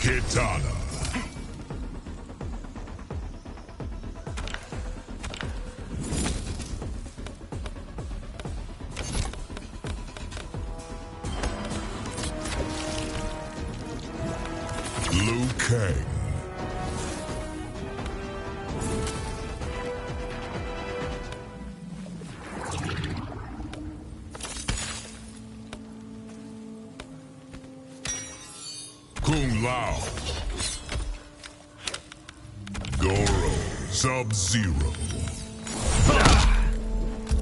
Kitana. Liu Kang. Kung Lao. Goro. Sub-Zero.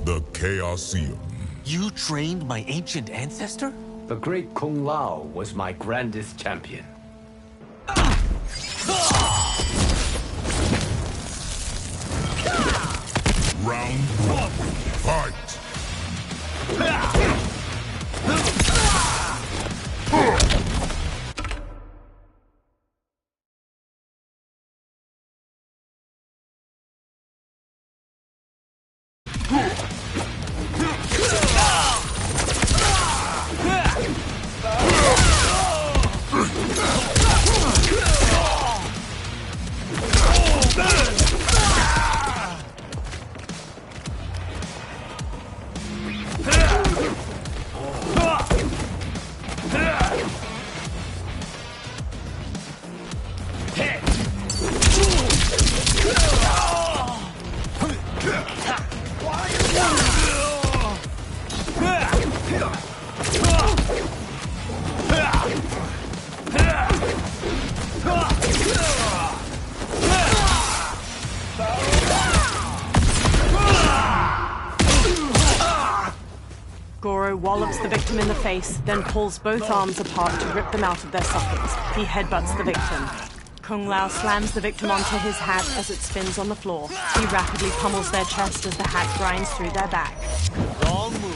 The Chaosium. You trained my ancient ancestor? The great Kung Lao was my grandest champion. Round one. Fight! Goro wallops the victim in the face, then pulls both arms apart to rip them out of their sockets. He headbutts the victim. Kung Lao slams the victim onto his hat as it spins on the floor. He rapidly pummels their chest as the hat grinds through their back. Wrong move.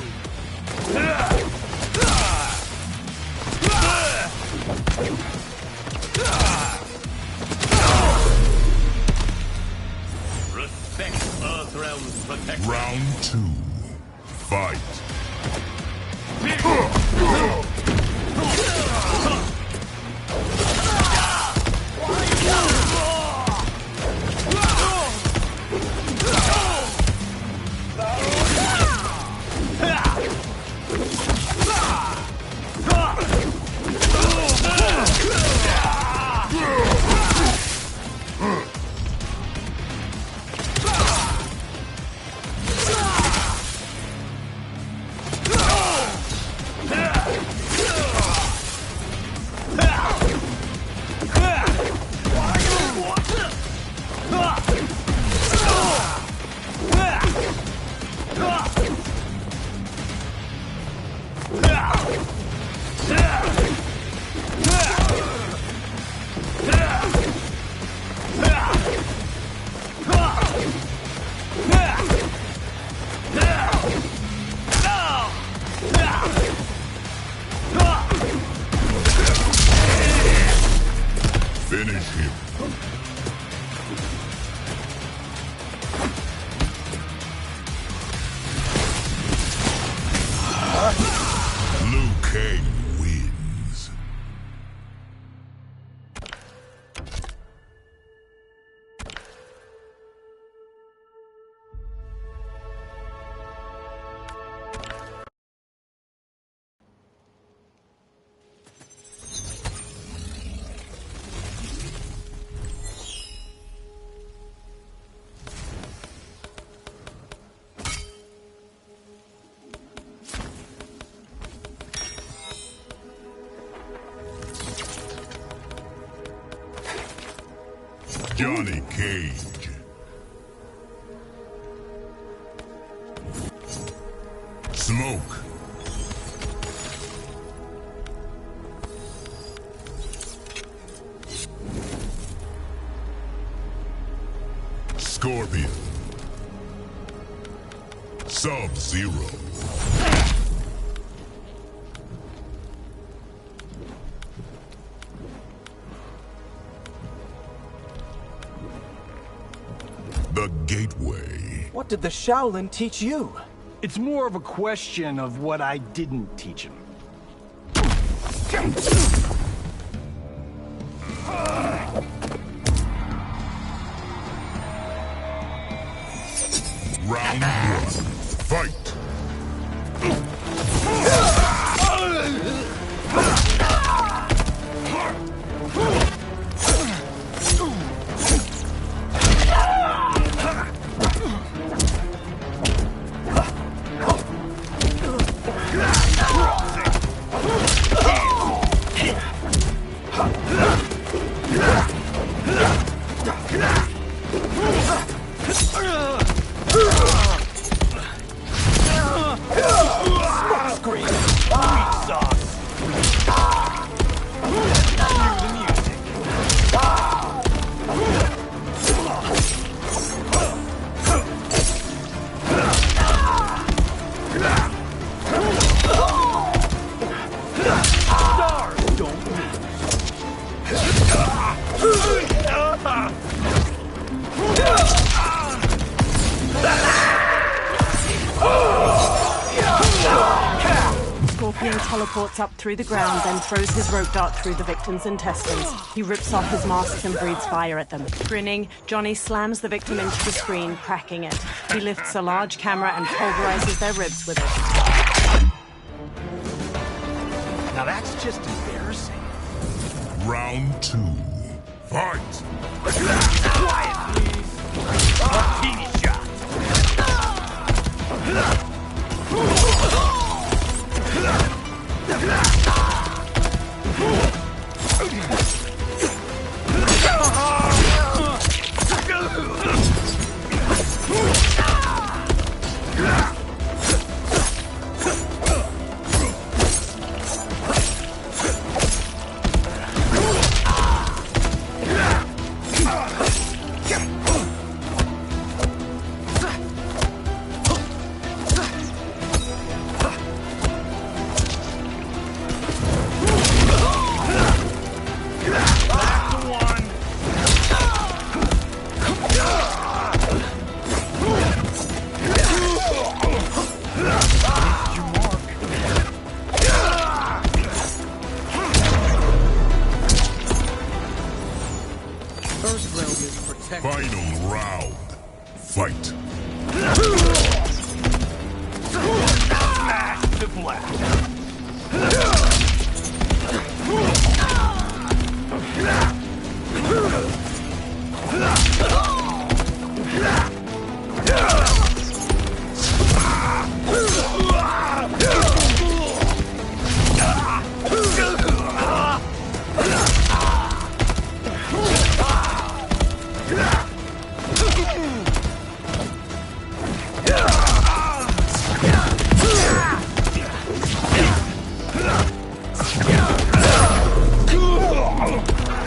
Respect Earthrealm's protection. Round two. Fight! Finish him. Liu Kang. Johnny Cage. Smoke. Scorpion. Sub-Zero. The Gateway. What did the Shaolin teach you? It's more of a question of what I didn't teach him. Round one. Fight! Scorpion teleports up through the ground, then throws his rope dart through the victim's intestines. He rips off his mask and breathes fire at them. Grinning, Johnny slams the victim into the screen, cracking it. He lifts a large camera and pulverizes their ribs with it. Now that's just embarrassing. Round two. Fight! Quiet, please. Martini shot. Final round. Fight! Smash to black.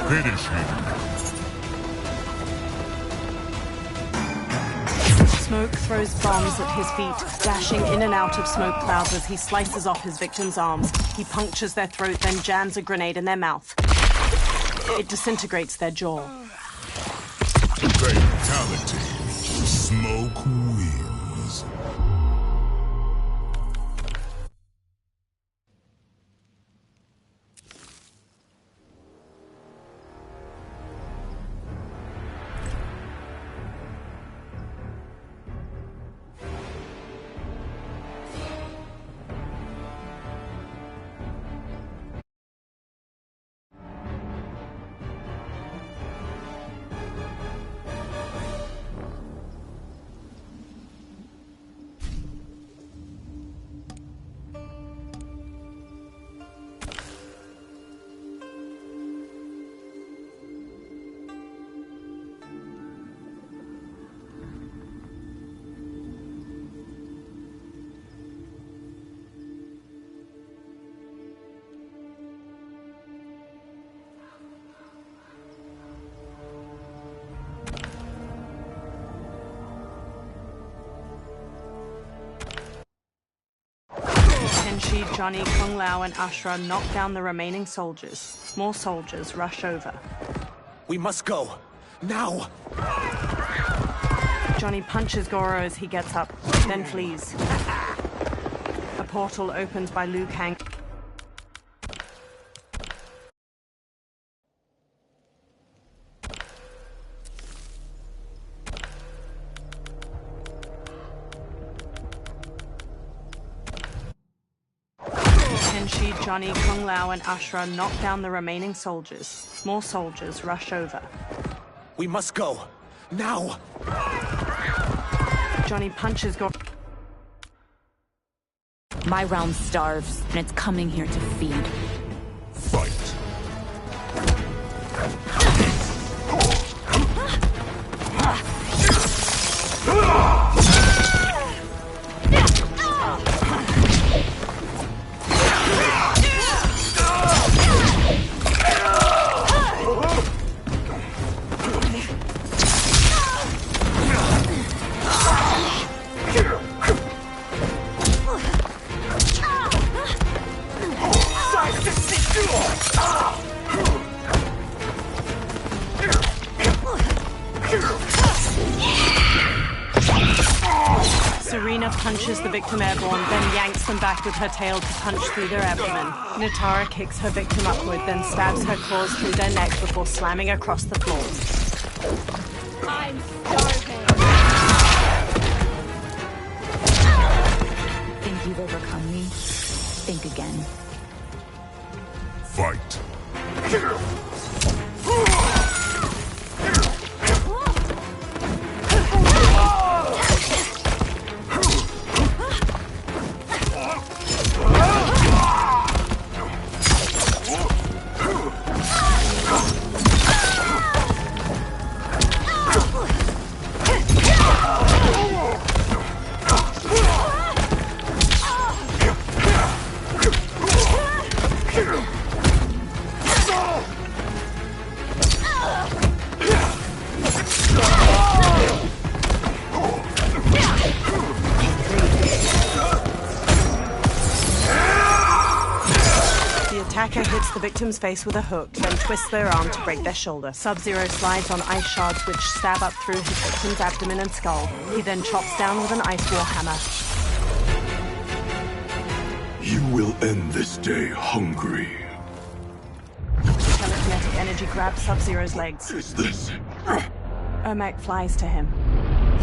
Finish him. Smoke throws bombs at his feet, dashing in and out of smoke clouds as he slices off his victim's arms. He punctures their throat, then jams a grenade in their mouth. It disintegrates their jaw. Fatality. Smoke wins. Kenshi, Johnny, Kung Lao, and Ashura knock down the remaining soldiers. More soldiers rush over. We must go. Now! Johnny punches Goro as he gets up, then flees. A portal opens by Liu Kang. Kenshi, Johnny, Kung Lao, and Ashura knock down the remaining soldiers. More soldiers rush over. We must go. Now! Johnny punches Goro. My realm starves, and it's coming here to feed. Fight. Serena punches the victim airborne, then yanks them back with her tail to punch through their abdomen. Natara kicks her victim upward, then stabs her claws through their neck before slamming across the floor. I'm starving! Think you've overcome me? Think again. Fight. Attacker hits the victim's face with a hook, then twists their arm to break their shoulder. Sub-Zero slides on ice shards which stab up through his victim's abdomen and skull. He then chops down with an ice war hammer. You will end this day hungry. Telekinetic energy grabs Sub-Zero's legs. Is this? Ermac flies to him.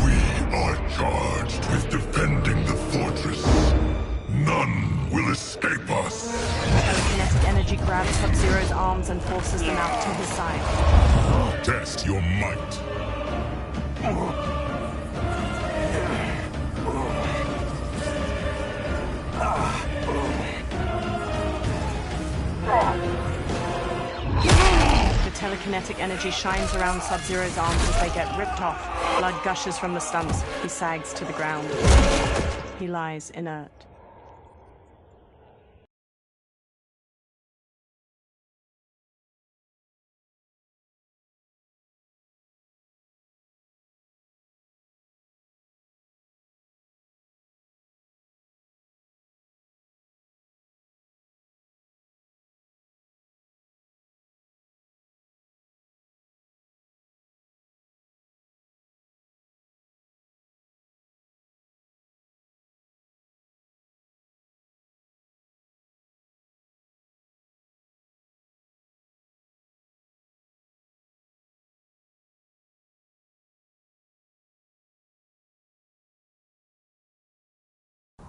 We are charged with defending the fortress. None will escape us. Telekinetic energy grabs Sub-Zero's arms and forces them out to his side. Test your might. The telekinetic energy shines around Sub-Zero's arms as they get ripped off. Blood gushes from the stumps. He sags to the ground. He lies inert.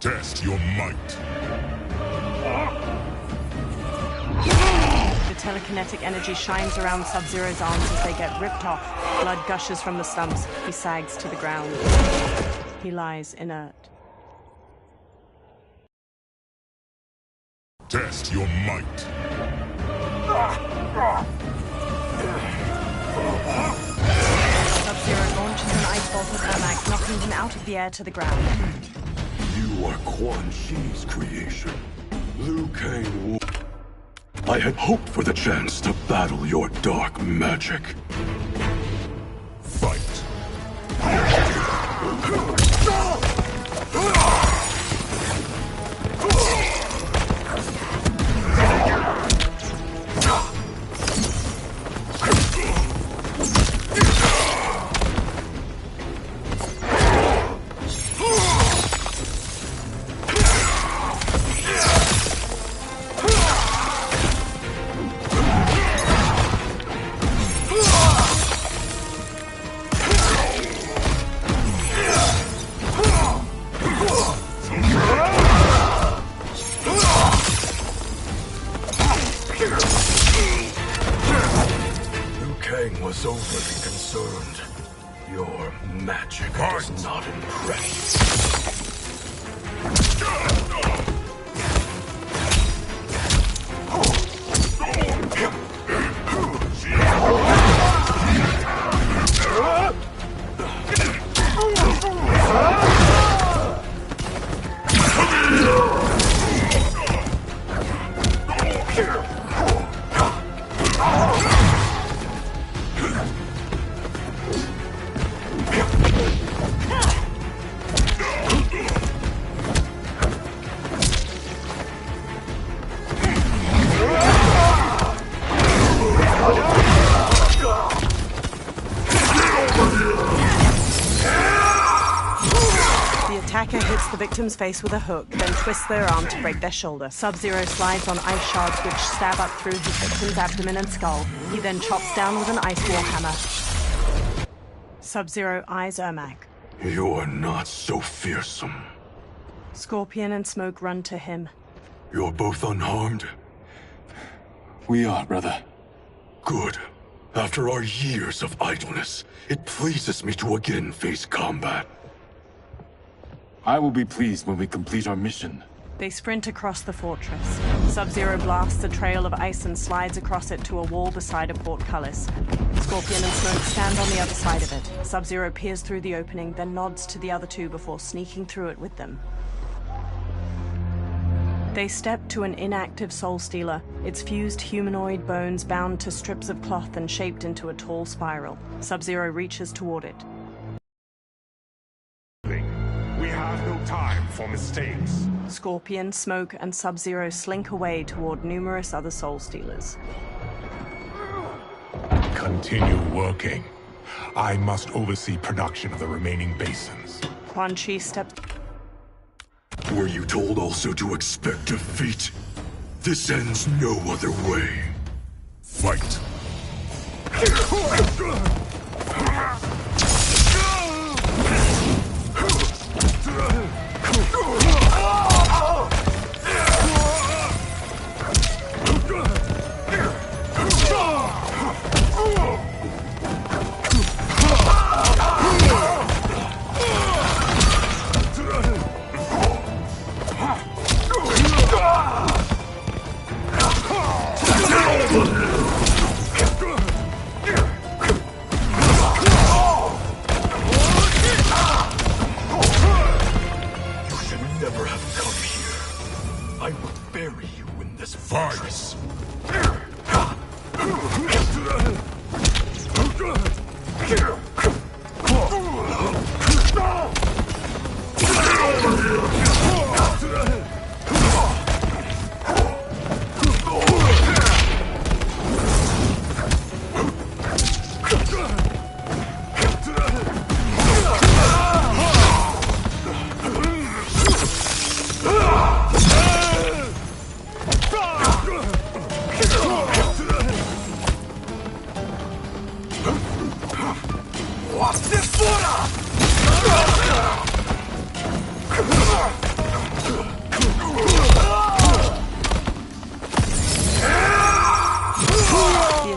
Test your might. The telekinetic energy shines around Sub-Zero's arms as they get ripped off. Blood gushes from the stumps. He sags to the ground. He lies inert. Test your might. Sub-Zero launches an ice bolt at Ermac, knocking him out of the air to the ground. You are Quan Chi's creation. Liu Kang. I had hoped for the chance to battle your dark magic. Fight. Liu Kang was overly concerned. Your magic does not impress. Attacker hits the victim's face with a hook, then twists their arm to break their shoulder. Sub-Zero slides on ice shards which stab up through his victim's abdomen and skull. He then chops down with an ice warhammer. Sub-Zero eyes Ermac. You are not so fearsome. Scorpion and Smoke run to him. You're both unharmed? We are, brother. Good. After our years of idleness, it pleases me to again face combat. I will be pleased when we complete our mission. They sprint across the fortress. Sub-Zero blasts a trail of ice and slides across it to a wall beside a portcullis. Scorpion and Smoke stand on the other side of it. Sub-Zero peers through the opening, then nods to the other two before sneaking through it with them. They step to an inactive Soul Stealer, its fused humanoid bones bound to strips of cloth and shaped into a tall spiral. Sub-Zero reaches toward it. We have no time for mistakes. Scorpion, Smoke, and Sub-Zero slink away toward numerous other Soul Stealers. Continue working. I must oversee production of the remaining basins. Quan Chi steps... Were you told also to expect defeat? This ends no other way. Fight.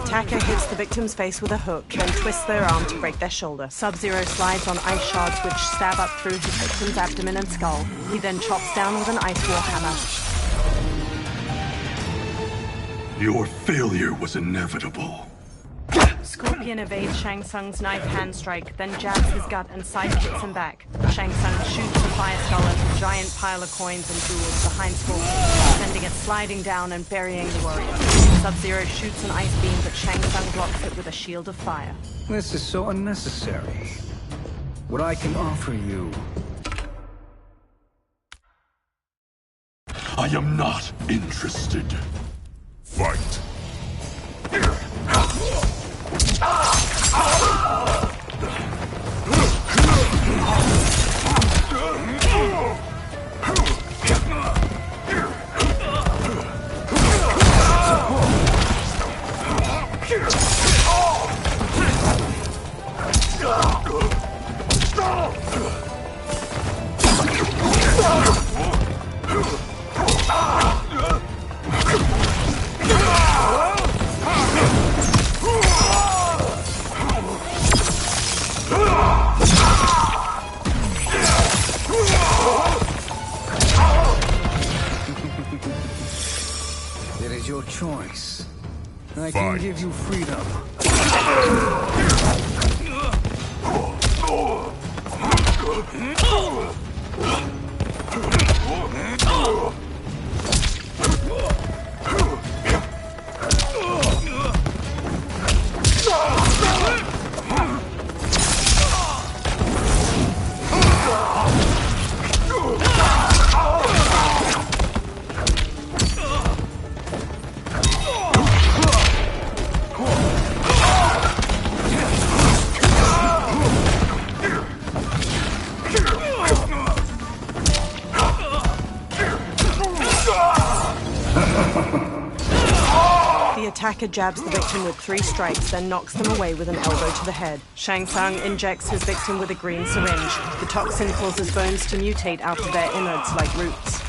Attacker hits the victim's face with a hook, then twists their arm to break their shoulder. Sub-Zero slides on ice shards which stab up through his victim's abdomen and skull. He then chops down with an ice warhammer. Your failure was inevitable. Scorpion evades Shang Tsung's knife hand strike, then jabs his gut and sidekicks him back. Shang Tsung shoots the Fire Skull as a giant pile of coins and jewels behind Scorpion, sending it sliding down and burying the warrior. Sub-Zero shoots an ice beam, but Shang Tsung blocks it with a shield of fire. This is so unnecessary. What I can offer you... I am not interested. Fight. is your choice. I can Fight. give you freedom. The attacker jabs the victim with 3 strikes, then knocks them away with an elbow to the head. Shang Tsung injects his victim with a green syringe. The toxin causes bones to mutate out of their innards like roots.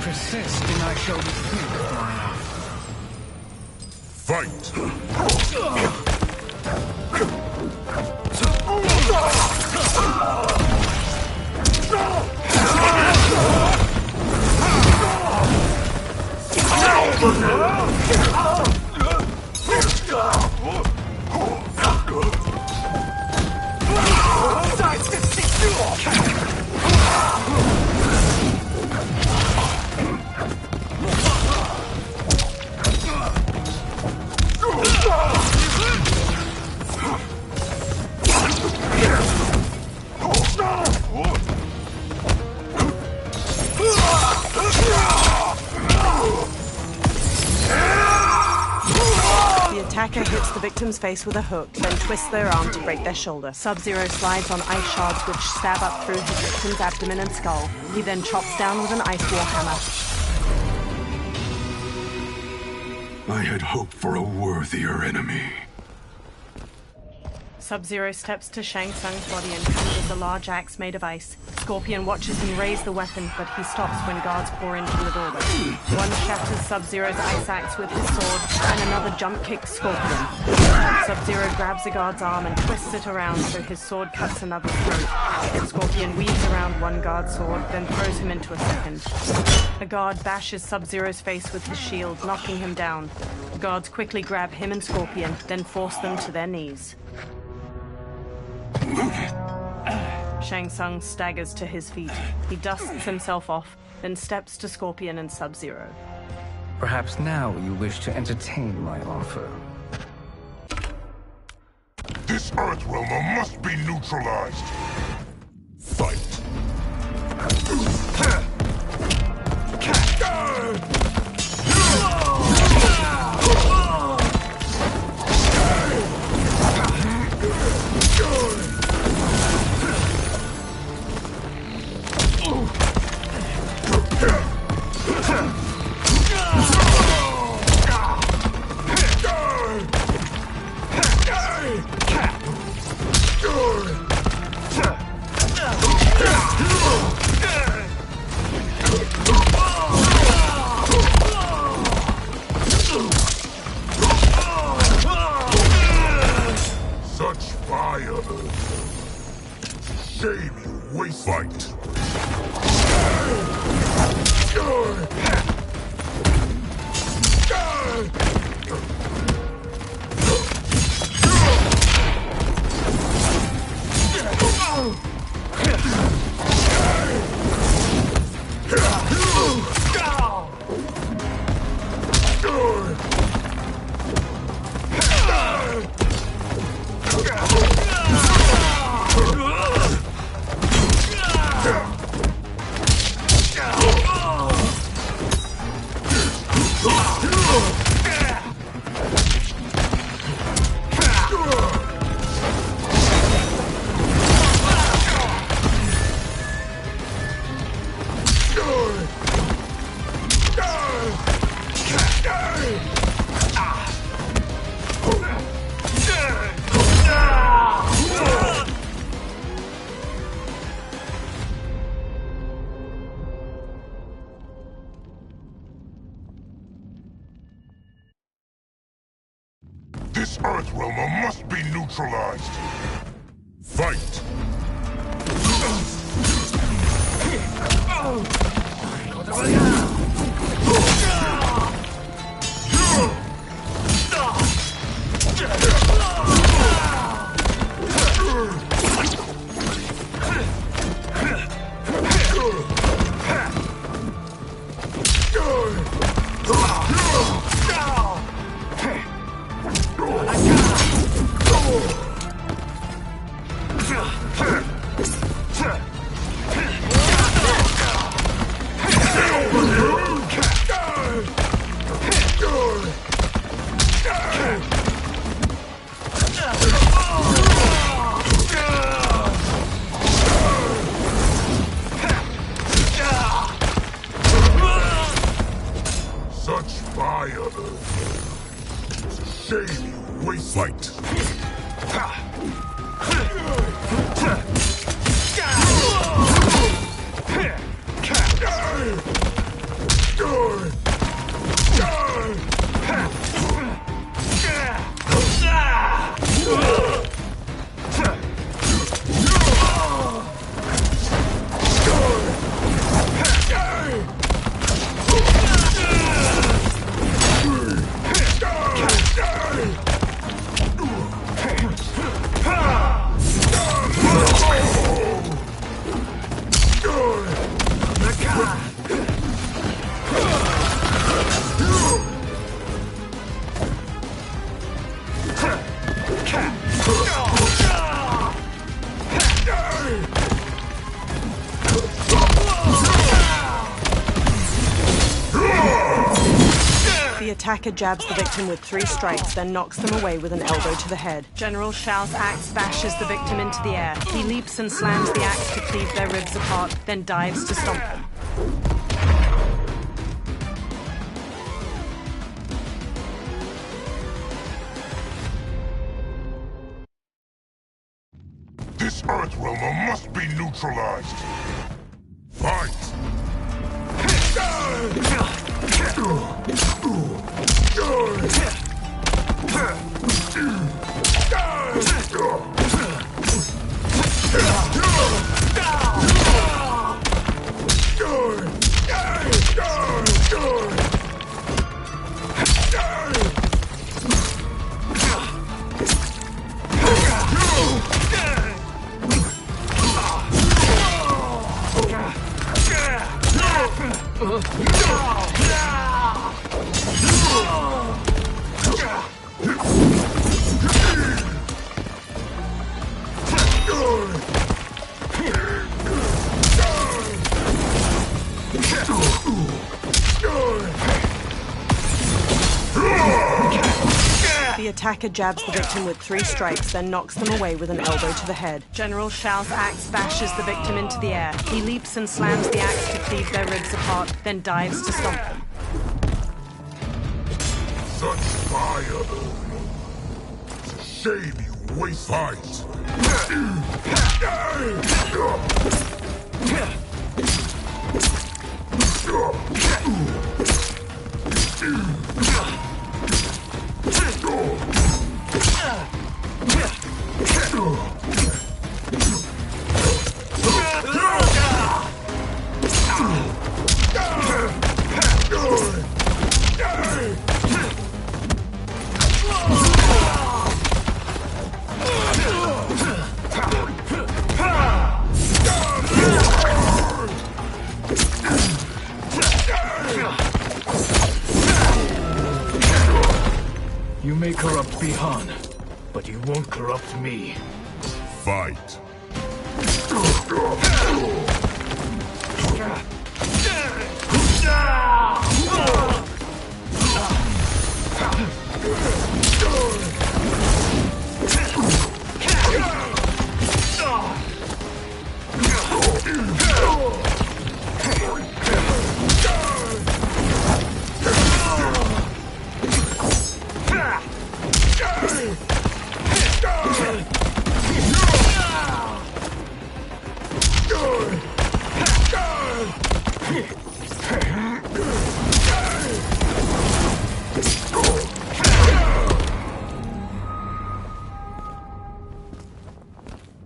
Persist, and I shall be free of my offer. Fight! The attacker hits the victim's face with a hook, then twists their arm to break their shoulder. Sub-Zero slides on ice shards which stab up through his victim's abdomen and skull. He then chops down with an ice war hammer. I had hoped for a worthier enemy. Sub-Zero steps to Shang Tsung's body and conjures a large axe made of ice. Scorpion watches him raise the weapon, but he stops when guards pour in from the doorway. One shatters Sub-Zero's ice axe with his sword, and another jump kicks Scorpion. Sub-Zero grabs a guard's arm and twists it around so his sword cuts another's throat. Scorpion weaves around one guard's sword, then throws him into a second. A guard bashes Sub-Zero's face with his shield, knocking him down. The guards quickly grab him and Scorpion, then force them to their knees. Shang Tsung staggers to his feet. He dusts himself off, then steps to Scorpion and Sub-Zero. Perhaps now you wish to entertain my offer. This Earthrealmer must be neutralized. Fight. Such fire! Shame you waste fight! This Earthrealmer must be neutralized! Fight! Such fire! Shame you waste fight! The attacker jabs the victim with 3 strikes, then knocks them away with an elbow to the head. General Shao's axe bashes the victim into the air. He leaps and slams the axe to cleave their ribs apart, then dives to stomp them. This Earthrealmer must be neutralized! Fight! The attacker jabs the victim with 3 strikes, then knocks them away with an elbow to the head. General Shao's axe bashes the victim into the air. He leaps and slams the axe to cleave their ribs apart, then dives to stomp them. Such fire! It's a shame you waste fight! You may corrupt Bihan, but you won't corrupt me. Fight!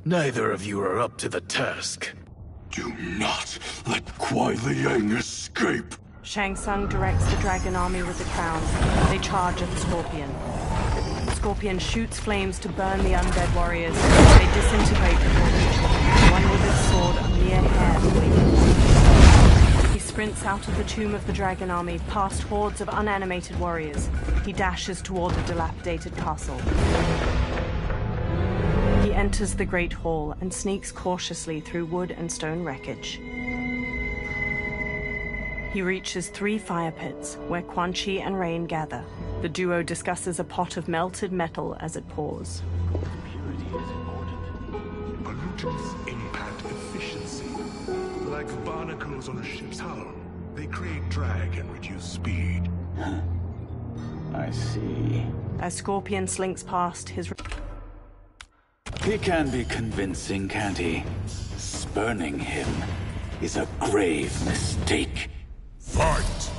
Neither of you are up to the task. Do not let Kuai Liang escape! Shang Tsung directs the dragon army with the crown. They charge at the Scorpion. Scorpion shoots flames to burn the undead warriors. They disintegrate before reaching him, one with his sword a mere hair away. He sprints out of the tomb of the dragon army, past hordes of unanimated warriors. He dashes toward the dilapidated castle. He enters the Great Hall and sneaks cautiously through wood and stone wreckage. He reaches 3 fire pits, where Quan Chi and Rain gather. The duo discusses a pot of melted metal as it pours. Purity is important. Pollutants impact efficiency. Like barnacles on a ship's hull, they create drag and reduce speed. I see. As Scorpion slinks past, his... He can be convincing, can't he? Spurning him is a grave mistake. Fight!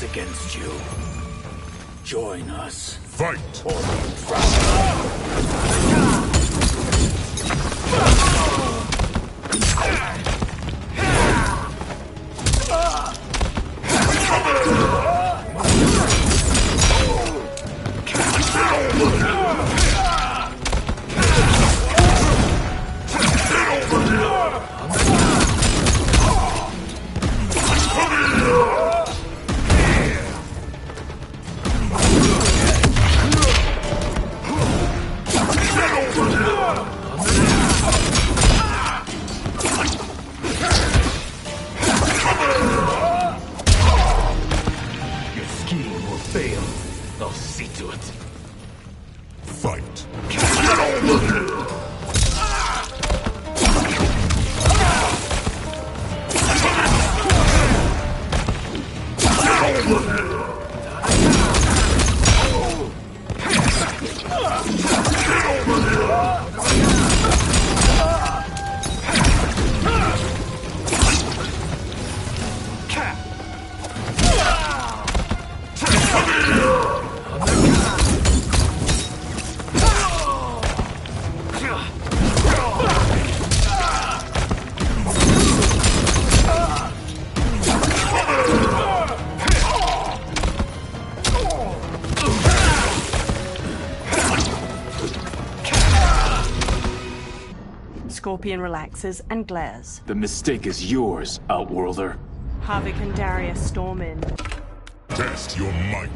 Against you. Join us. Fight! Or you drown. I'll see to it. Fight. Scorpion relaxes and glares. The mistake is yours, Outworlder. Havik and Darius storm in. Test your might.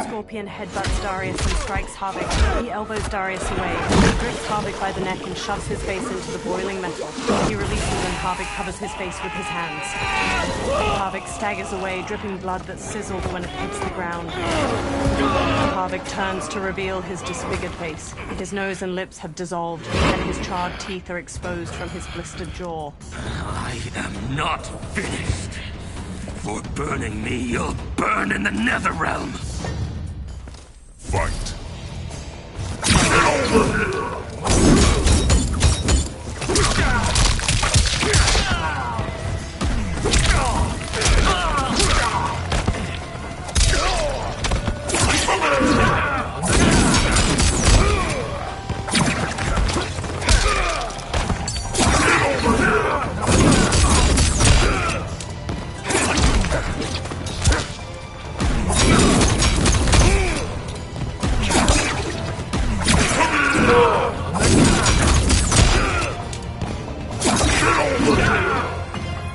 Scorpion headbutts Darius and strikes Havik. He elbows Darius away, grips Havik by the neck and shoves his face into the boiling metal. He releases and Havik covers his face with his hands. Havik staggers away, dripping blood that sizzled when it hits the ground. Havik turns to reveal his disfigured face. His nose and lips have dissolved, and his charred teeth are exposed from his blistered jaw. I am not finished. For burning me, you'll burn in the Netherrealm. Fight.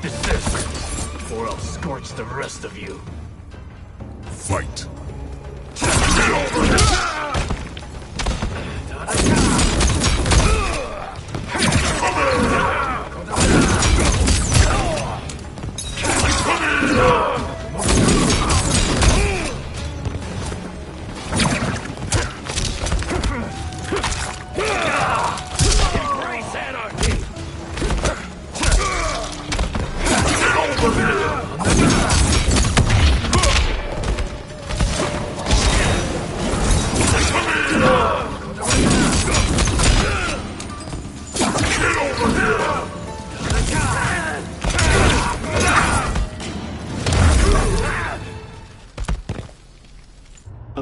Desist, or I'll scorch the rest of you. Fight.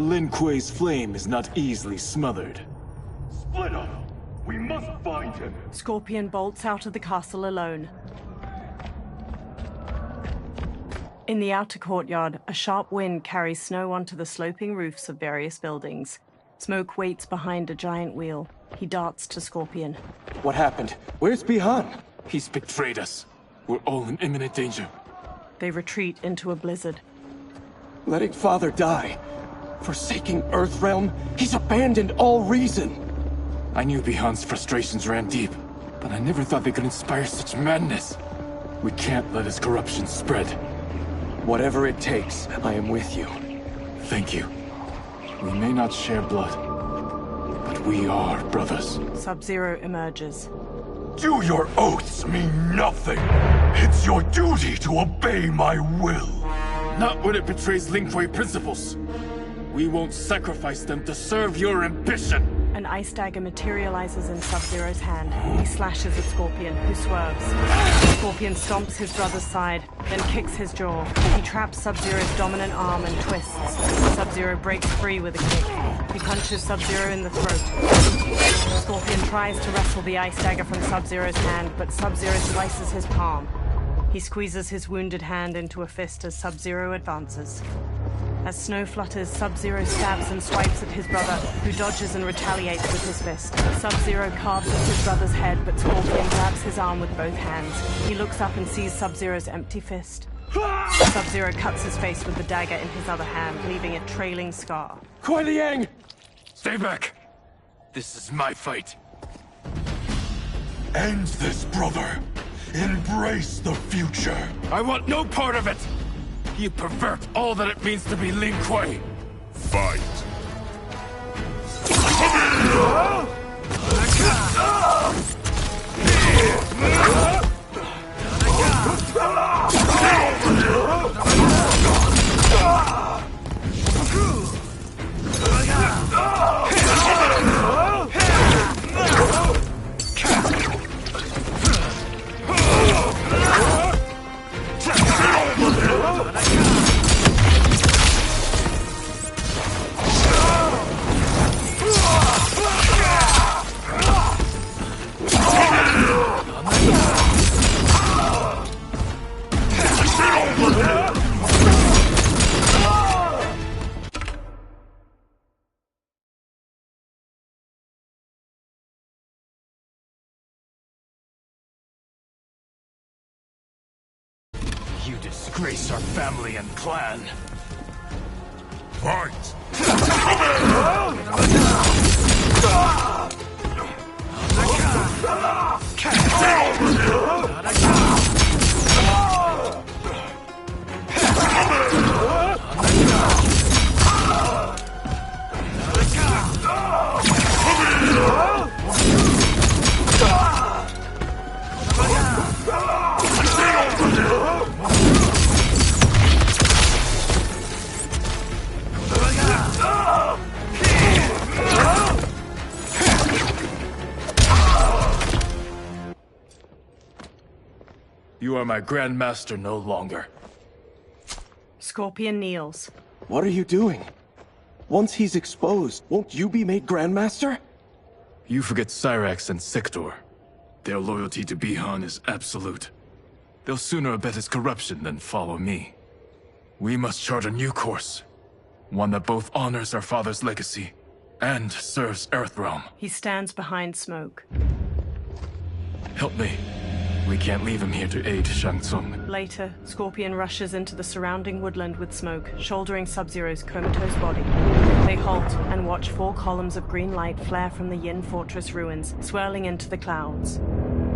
Lin Kuei's flame is not easily smothered. Split up! We must find him! Scorpion bolts out of the castle alone. In the outer courtyard, a sharp wind carries snow onto the sloping roofs of various buildings. Smoke waits behind a giant wheel. He darts to Scorpion. What happened? Where's Bihan? He's betrayed us. We're all in imminent danger. They retreat into a blizzard. Letting Father die. Forsaking Earthrealm. He's abandoned all reason. I knew Bihan's frustrations ran deep, but I never thought they could inspire such madness. We can't let his corruption spread. Whatever it takes, I am with you. Thank you. We may not share blood, but we are brothers. Sub-Zero emerges. Do your oaths mean nothing? It's your duty to obey my will. Not when it betrays Lin Kuei principles. We won't sacrifice them to serve your ambition. An ice dagger materializes in Sub-Zero's hand. He slashes at Scorpion, who swerves. Scorpion stomps his brother's side, then kicks his jaw. He traps Sub-Zero's dominant arm and twists. Sub-Zero breaks free with a kick. He punches Sub-Zero in the throat. Scorpion tries to wrestle the ice dagger from Sub-Zero's hand, but Sub-Zero slices his palm. He squeezes his wounded hand into a fist as Sub-Zero advances. As snow flutters, Sub-Zero stabs and swipes at his brother, who dodges and retaliates with his fist. Sub-Zero carves at his brother's head, but Scorpion grabs his arm with both hands. He looks up and sees Sub-Zero's empty fist. Sub-Zero cuts his face with the dagger in his other hand, leaving a trailing scar. Kuei Liang! Stay back. This is my fight. End this, brother. Embrace the future. I want no part of it. You pervert all that it means to be Lin Kuei. Fight. You disgrace our family and clan. Fight! You are my Grandmaster no longer. Scorpion kneels. What are you doing? Once he's exposed, won't you be made Grandmaster? You forget Cyrax and Sector. Their loyalty to Bihan is absolute. They'll sooner abet his corruption than follow me. We must chart a new course. One that both honors our father's legacy and serves Earthrealm. He stands behind Smoke. Help me. We can't leave him here to aid Shang Tsung. Later, Scorpion rushes into the surrounding woodland with Smoke, shouldering Sub-Zero's comatose body. They halt and watch 4 columns of green light flare from the Yin Fortress ruins, swirling into the clouds.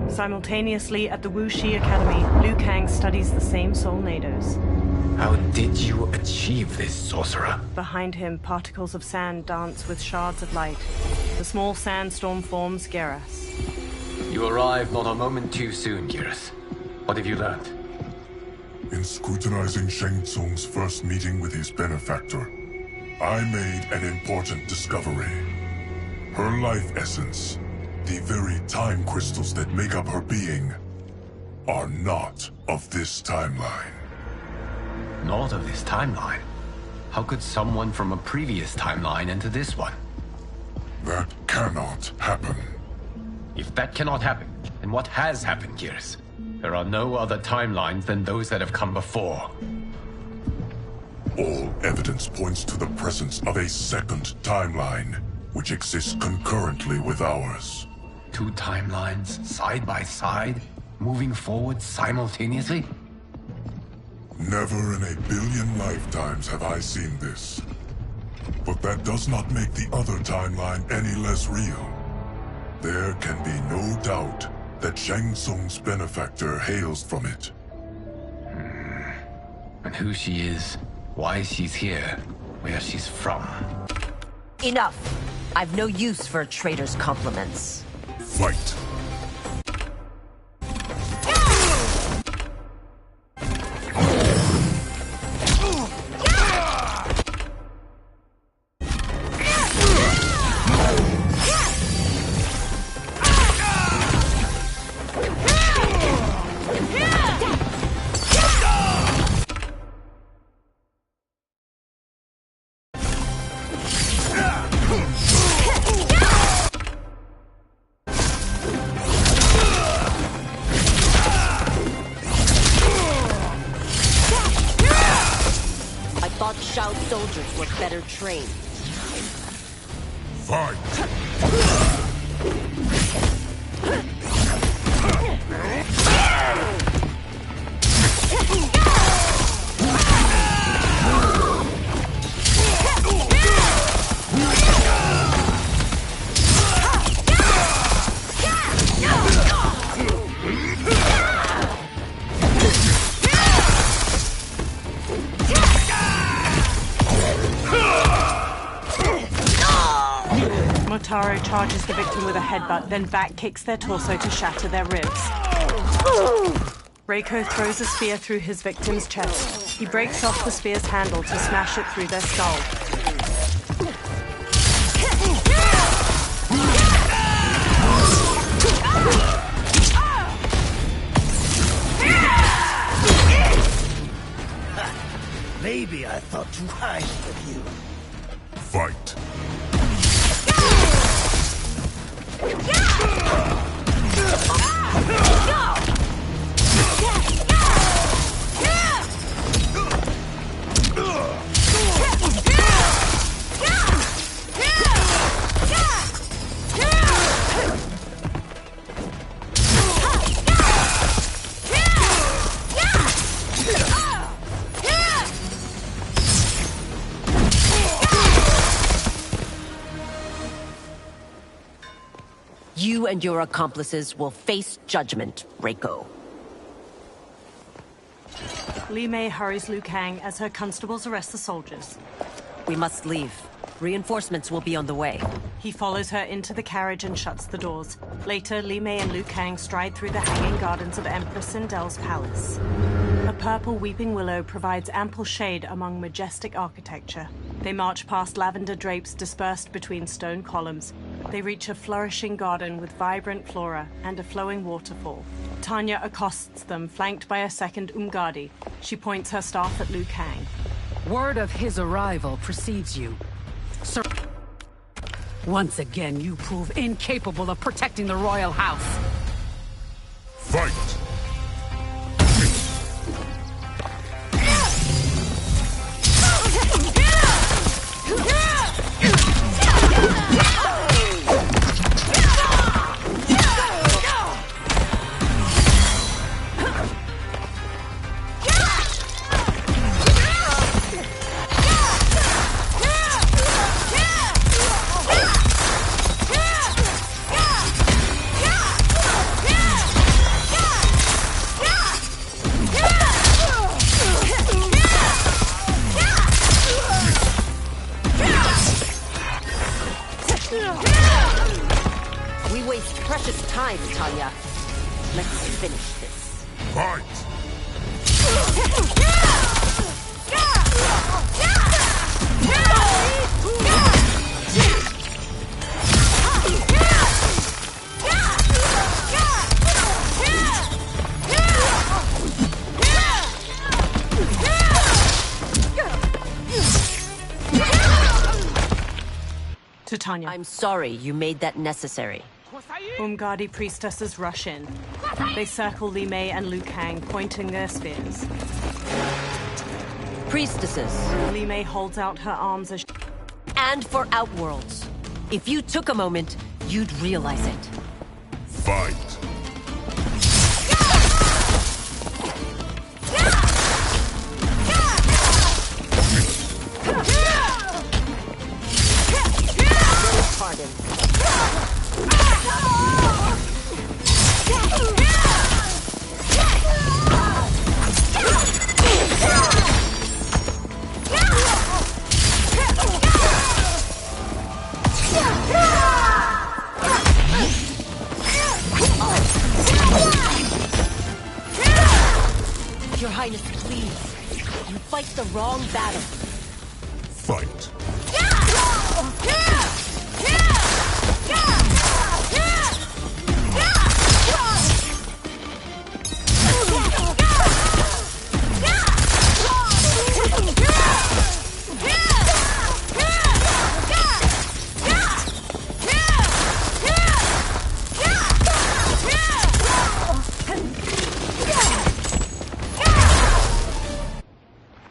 Simultaneously, at the Wuxi Academy, Liu Kang studies the same Soul Nados. How did you achieve this, sorcerer? Behind him, particles of sand dance with shards of light. The small sandstorm forms Geras. You arrived not a moment too soon, Geras. What have you learned? In scrutinizing Shang Tsung's first meeting with his benefactor, I made an important discovery. Her life essence, the very time crystals that make up her being, are not of this timeline. Not of this timeline? How could someone from a previous timeline enter this one? That cannot happen. If that cannot happen, then what has happened, Gears? There are no other timelines than those that have come before. All evidence points to the presence of a second timeline, which exists concurrently with ours. Two timelines, side by side, moving forward simultaneously? Never in a billion lifetimes have I seen this. But that does not make the other timeline any less real. There can be no doubt that Shang Tsung's benefactor hails from it. And who she is, why she's here, where she's from. Enough! I've no use for a traitor's compliments. Fight! Soldiers were better trained. Fight! Motaro charges the victim with a headbutt, then back kicks their torso to shatter their ribs. Reiko throws a spear through his victim's chest. He breaks off the spear's handle to smash it through their skull. Maybe I thought too highly of you. Fight! You and your accomplices will face judgment, Reiko. Li Mei hurries Liu Kang as her constables arrest the soldiers. We must leave. Reinforcements will be on the way. He follows her into the carriage and shuts the doors. Later, Li Mei and Liu Kang stride through the hanging gardens of Empress Sindel's palace. A purple weeping willow provides ample shade among majestic architecture. They march past lavender drapes dispersed between stone columns. They reach a flourishing garden with vibrant flora and a flowing waterfall. Tanya accosts them, flanked by a second Umgadi. She points her staff at Liu Kang. Word of his arrival precedes you. Sir, once again you prove incapable of protecting the royal house. Fight! We waste precious time, Tanya. Let's finish this. Fight! Tanya. I'm sorry you made that necessary. Umgadi priestesses rush in. They circle Li Mei and Liu Kang, pointing their spears. Priestesses. Li Mei holds out her arms as... And for Outworlds. If you took a moment, you'd realize it. Fight. Pardon. Your Highness, please. You fight the wrong battle. Fight.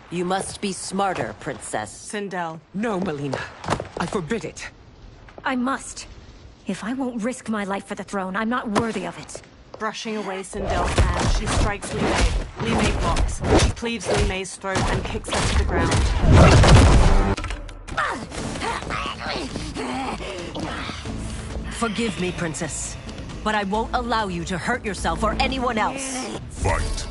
You must be smarter, Princess. Sindel. No, Melina. I forbid it. I must. If I won't risk my life for the throne, I'm not worthy of it. Brushing away Sindel's hand, she strikes Li Mei. Li Mei blocks. She cleaves Li Mei's throat and kicks her to the ground. Forgive me, Princess, but I won't allow you to hurt yourself or anyone else. Fight.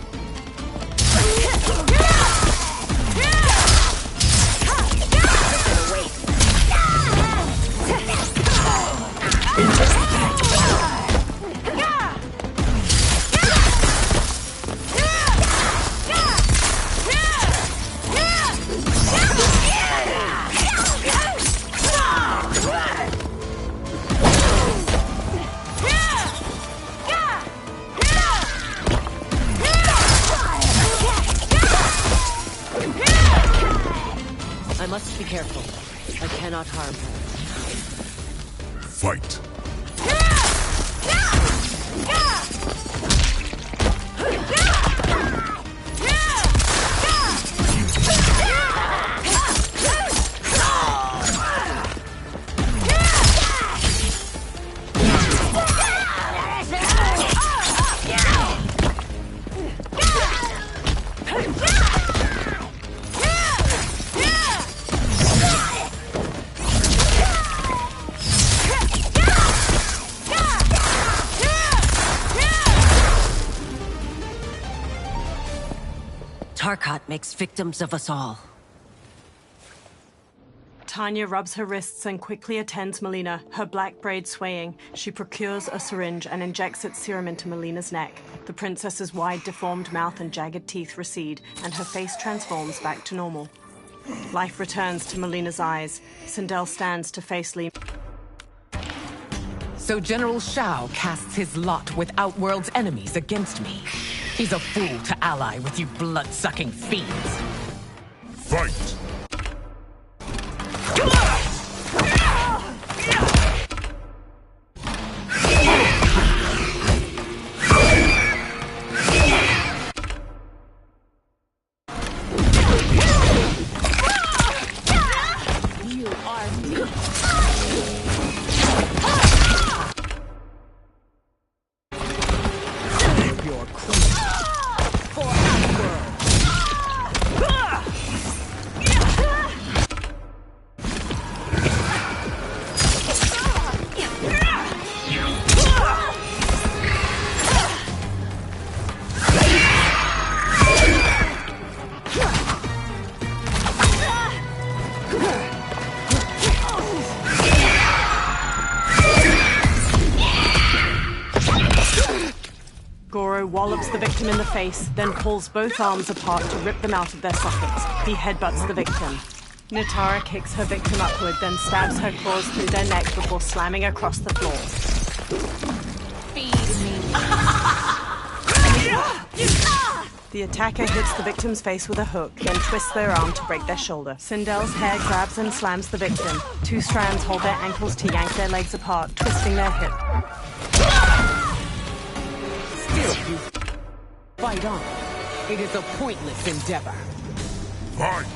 I must be careful. I cannot harm her. Fight. Tarkat makes victims of us all. Tanya rubs her wrists and quickly attends Melina, her black braid swaying. She procures a syringe and injects its serum into Melina's neck. The princess's wide, deformed mouth and jagged teeth recede, and her face transforms back to normal. Life returns to Melina's eyes. Sindel stands to face Li. So General Shao casts his lot with Outworld's enemies against me. He's a fool to ally with you blood-sucking fiends. Fight! Wallops the victim in the face, then pulls both arms apart to rip them out of their sockets. He headbutts the victim. Nitara kicks her victim upward, then stabs her claws through their neck before slamming across the floor. Feed me. The attacker hits the victim's face with a hook, then twists their arm to break their shoulder. Sindel's hair grabs and slams the victim. Two strands hold their ankles to yank their legs apart, twisting their hip. Still, you fight on. It is a pointless endeavor. Fight!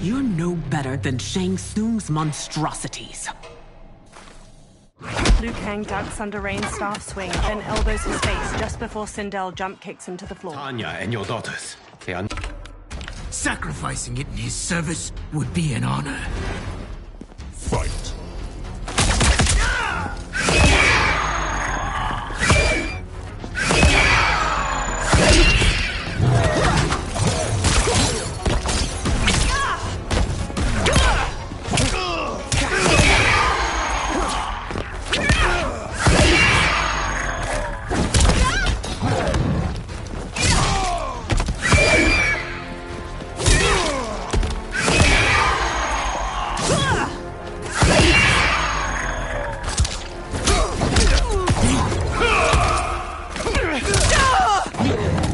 You're no better than Shang Tsung's monstrosities. Liu Kang ducks under Rain's staff swing, then elbows his face just before Sindel jump kicks him to the floor. Tanya and your daughters, they are... Sacrificing it in his service would be an honor. Fight!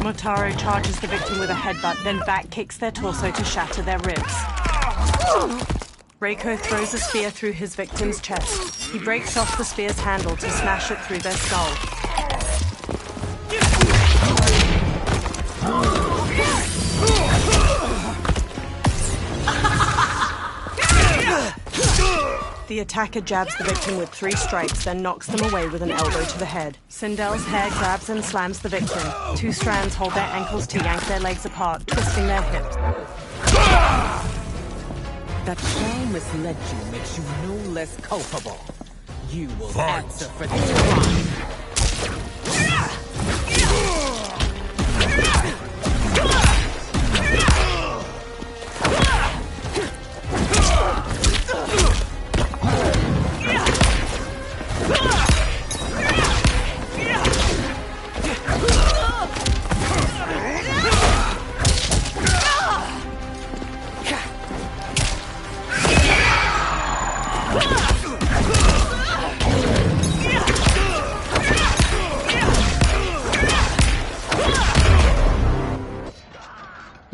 Motaro charges the victim with a headbutt, then back kicks their torso to shatter their ribs. Reiko throws a spear through his victim's chest. He breaks off the spear's handle to smash it through their skull. The attacker jabs the victim with 3 strikes, then knocks them away with an elbow to the head. Sindel's hair grabs and slams the victim. 2 strands hold their ankles to yank their legs apart, twisting their hips. That Chow misled you makes you no less culpable. You will answer for this crime.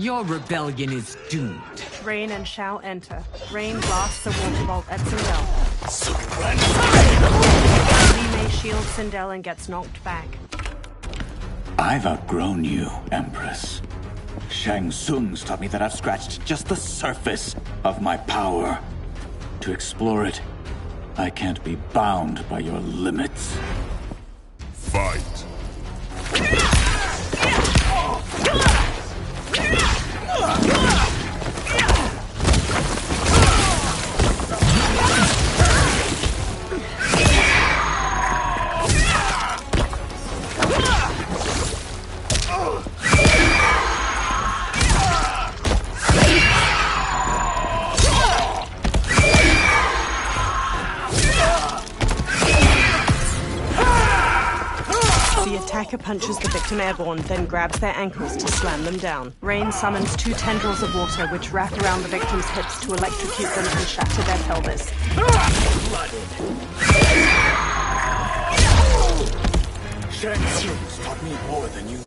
Your rebellion is doomed. Rain and Shao enter. Rain blasts a water bolt at Sindel. Li Mei shields Sindel and gets knocked back. I've outgrown you, Empress. Shang Tsung's taught me that I've scratched just the surface of my power. To explore it, I can't be bound by your limits. Fight! The attacker punches the victim airborne, then grabs their ankles to slam them down. Rain summons 2 tendrils of water which wrap around the victim's hips to electrocute them and shatter their pelvis. Shang Tsung's taught me more than you.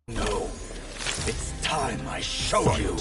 No, it's time I show you.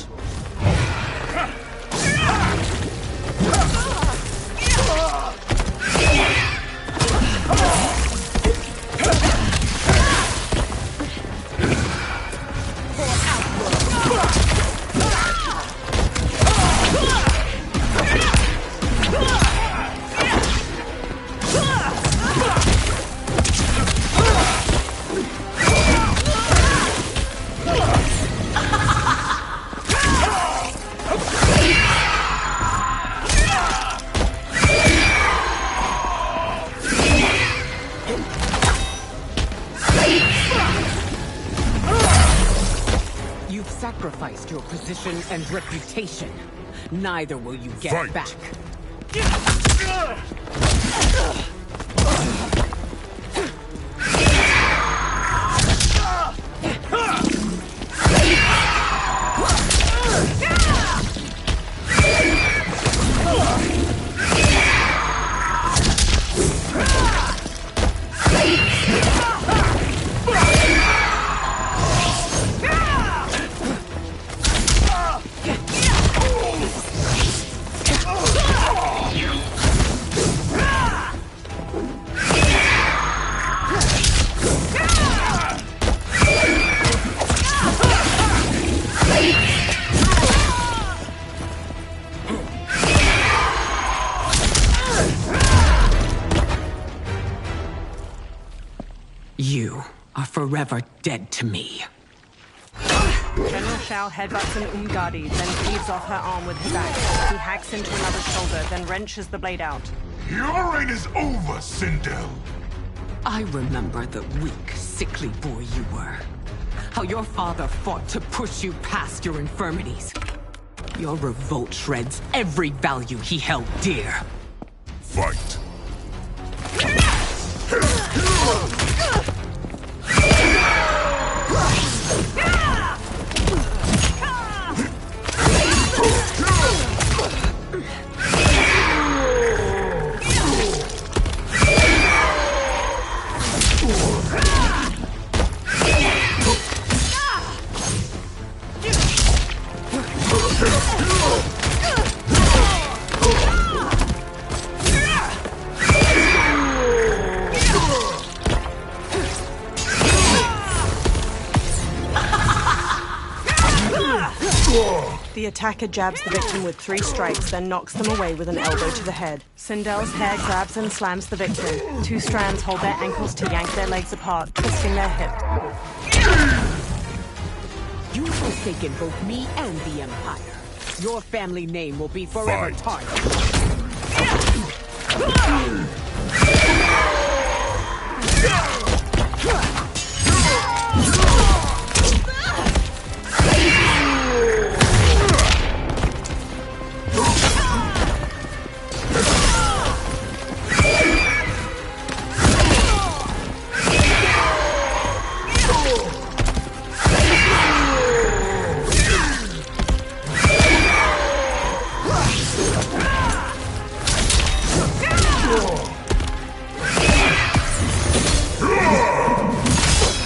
sacrificed your position and reputation. Neither will you get Fight. back. You are forever dead to me. General Shao headbutts an Umgadi, then cleaves off her arm with his axe. He hacks into another shoulder, then wrenches the blade out. Your reign is over, Sindel. I remember the weak, sickly boy you were. How your father fought to push you past your infirmities. Your revolt shreds every value he held dear. Fight. The attacker jabs the victim with 3 strikes, then knocks them away with an elbow to the head. Sindel's hair grabs and slams the victim. 2 strands hold their ankles to yank their legs apart, twisting their hip. You've forsaken both me and the Empire. Your family name will be forever tarnished.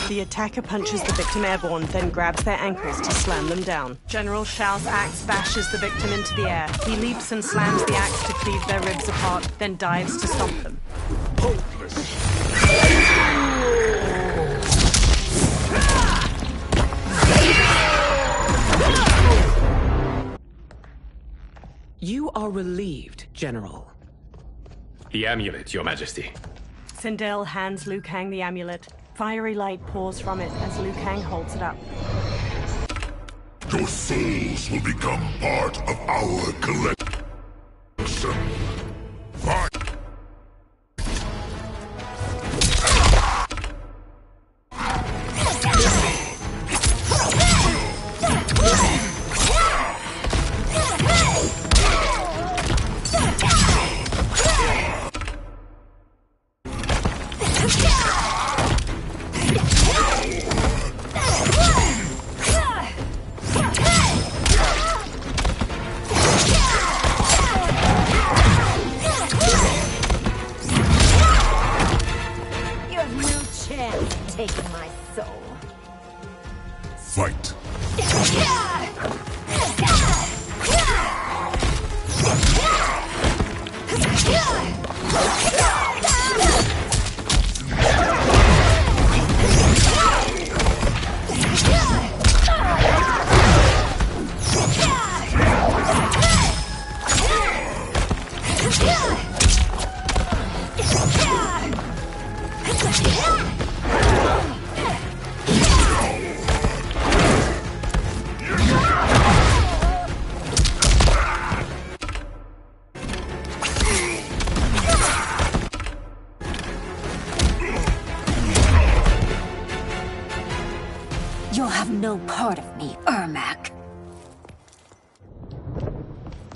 The attacker punches the victim airborne, then grabs their ankles to slam them down. General Shao's axe bashes the victim into the air. He leaps and slams the axe to cleave their ribs apart, then dives to stomp them. You are relieved, General. The amulet, Your Majesty. Sindel hands Liu Kang the amulet. Fiery light pours from it as Liu Kang holds it up. Your souls will become part of our collection. Fight.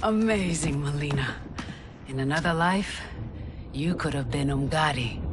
Amazing, Melina. In another life, you could have been Umgadi.